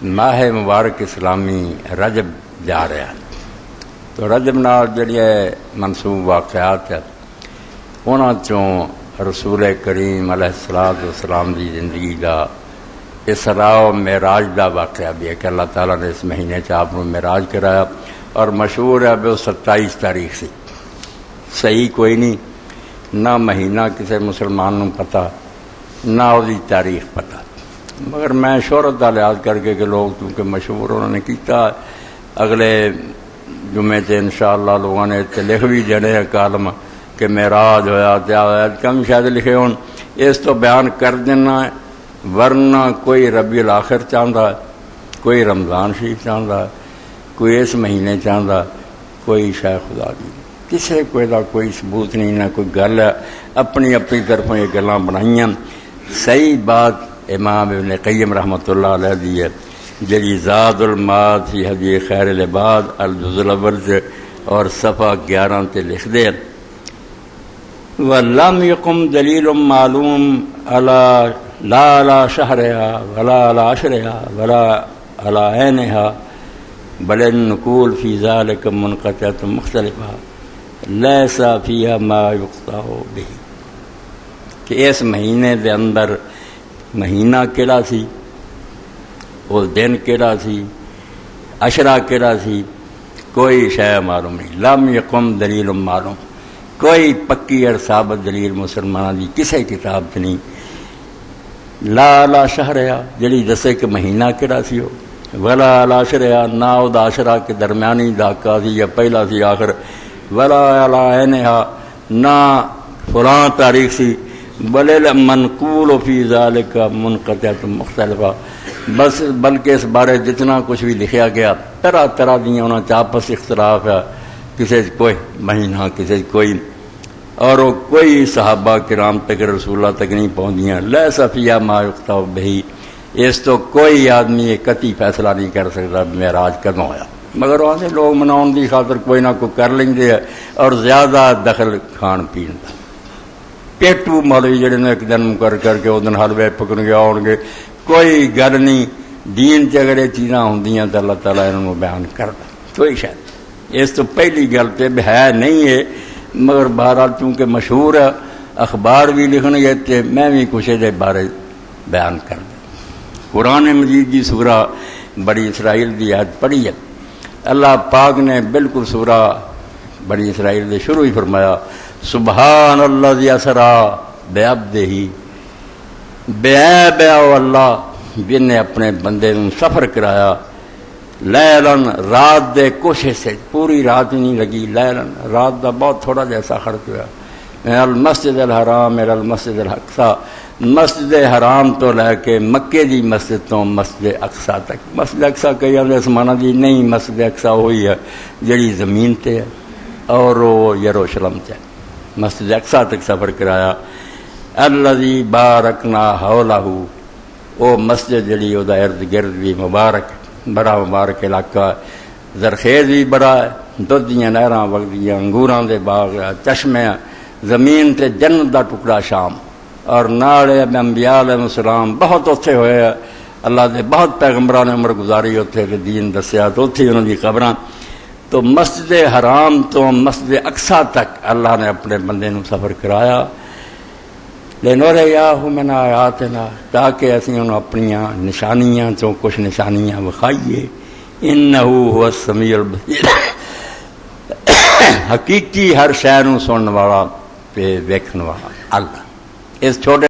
ماہ مبارک اسلامی رجب جا رہا ہے، تو رجب نال جڑی ہے منسوب واقعات ہے انہاں چوں رسول کریم علیہ الصلوۃ والسلام دی زندگی دا اسراء و معراج دا واقعہ بھی ہے کہ اللہ تعالیٰ نے اس مہینے سے آپ کو معراج کرایا، اور مشہور ہے وہ 27 تاریخ سے، صحیح کوئی نہیں، نہ مہینہ کسی مسلمان نو پتہ نہ وہ تاریخ پتہ، مگر میں شہرت کا لحاظ کر کے کہ لوگ کیونکہ مشہور انہوں نے کیتا، اگلے جمعے سے انشاءاللہ لوگوں نے لکھ بھی دینے کالم کہ معراج ہویا کیا ہوا، کم شاید لکھے ہون، اس تو بیان کر دینا ہے، ورنہ کوئی ربیع الاخر چاہتا ہے، کوئی رمضان شریف چاہتا ہے، کوئی اس مہینے چاہتا، کوئی شاہ خدا دی کسی کوئی ثبوت نہیں، نہ کوئی گل ہے، اپنی طرفوں یہ گلاں بنائیاں۔ صحیح بات امام ابن قیم رحمۃ اللہ علیہ دی ہے، جی زاد المعاد فی ہدی خیر العباد الجزء الاول سے اور صفحہ 11 تے لکھ دے، وَلَمْ يَقُمْ دَلِيلٌ مَعْلُومٌ عَلَى لَا عَلَى شَهْرِهَا وَلَا عَلَى عَشْرِهَا وَلَا عَلَى عَيْنِهَا بل النقول فی ذلک منقطعۃ مختلفہ لیس فیہا ما یقطع بہ، کہ اس مہینے دے اندر مہینہ کیڑا سی، وہ دن کیڑا سی، عشرہ کیڑا سی، کوئی شے معلوم نہیں۔ لم یقم دلیل معلوم، کوئی پکی اور ثابت دلیل مسلمانوں دی کسی کتاب سے نہیں۔ لا علی شہرہا جڑی دسے کہ مہینہ کیڑا سی ہو، ولا علی عشرہا نہ او دا عشرہ کے درمیانی دھاکا سی یا پہلا سی آخر، ولا علی عینہا نہ فلاں تاریخ سی، بل المنقول فی ذالک منقطعۃ مختلفہ، بس بلکہ اس بارے جتنا کچھ بھی لکھا گیا طرح طرح دیاں انہاں چ آپس اختلاف ہے، کسی کوئی مہینہ کسی کوئی، اور وہ کوئی صحابہ کرام تک رسول اللہ تک نہیں پہنچیاں۔ لیس فیہا ما یقطع بہ، اس تو کوئی آدمی یہ قطعی فیصلہ نہیں کر سکتا معراج کدوں ہویا، مگر وہاں لوگ مناؤن دی خاطر کوئی نہ کوئی کر لیندے اور زیادہ دخل کھان پین دا۔ پیٹو مولوی جڑے نے ایک دن مقرر کر کے اس دن حلوے پکن گیا آؤ گے، کوئی گل نہیں، دین چ اگر یہ چیزاں ہوندیاں تو اللہ تعالیٰ انہوں بیان کرتا، کوئی شاید اس تو پہلی گل تے ہے نہیں ہے، مگر بہرحال چونکہ مشہور ہے اخبار بھی لکھن گے تے میں بھی کچھ دے بارے بیان کر دیں۔ قرآن مجید کی سورہ بنی اسرائیل دی آیت پڑھی ہے، اللہ پاک نے بالکل سورہ بنی اسرائیل دے شروع ہی فرمایا سبحان الذی اسری بعبدہ، بے اللہ جن نے اپنے بندے نے سفر کرایا، لیلن رات دے کچھ حصے، پوری رات نہیں لگی، لیلن رات دا بہت تھوڑا جیسا خرچ ہوا، من المسجد الحرام الى المسجد الاقصی، مسجد حرام تو لے کے مکے دی مسجد تو مسجد اقصی تک۔ مسجد اقصی کئی آسمانہ دی نہیں، مسجد اقصی ہوئی ہے جڑی زمین تے ہے اور وہ یروشلم تے، مسجد اقصی تک سفر کرایا۔ الذی بارکنا حولہ، وہ مسجد جڑی وہ ارد گرد بھی مبارک، بڑا مبارک علاقہ، زرخیز بھی بڑا ہے، دودھ دیاں نہراں وگدیاں، انگوراں دے باغ، چشمے، زمین تے جنت دا ٹکڑا شام، اور نالے انبیاء علیہ السلام بہت اتھے ہوئے، اللہ دے بہت پیغمبران نے عمر گزاری اتھے کہ دین دسیا، تو اتھی انہوں دی خبراں۔ تو مسجد حرام تو مسجد اقصی تک اللہ نے اپنے بندے نو سفر کرایا، لنریہ من آیاتنا، تاکہ اسی انہوں اپنی نشانیاں تو کچھ نشانیاں وکھائیے، انہ هو السمیع البصیر، حقیقی ہر شے نو سنن والا تے ویکھن والا اللہ۔ اس چھوٹے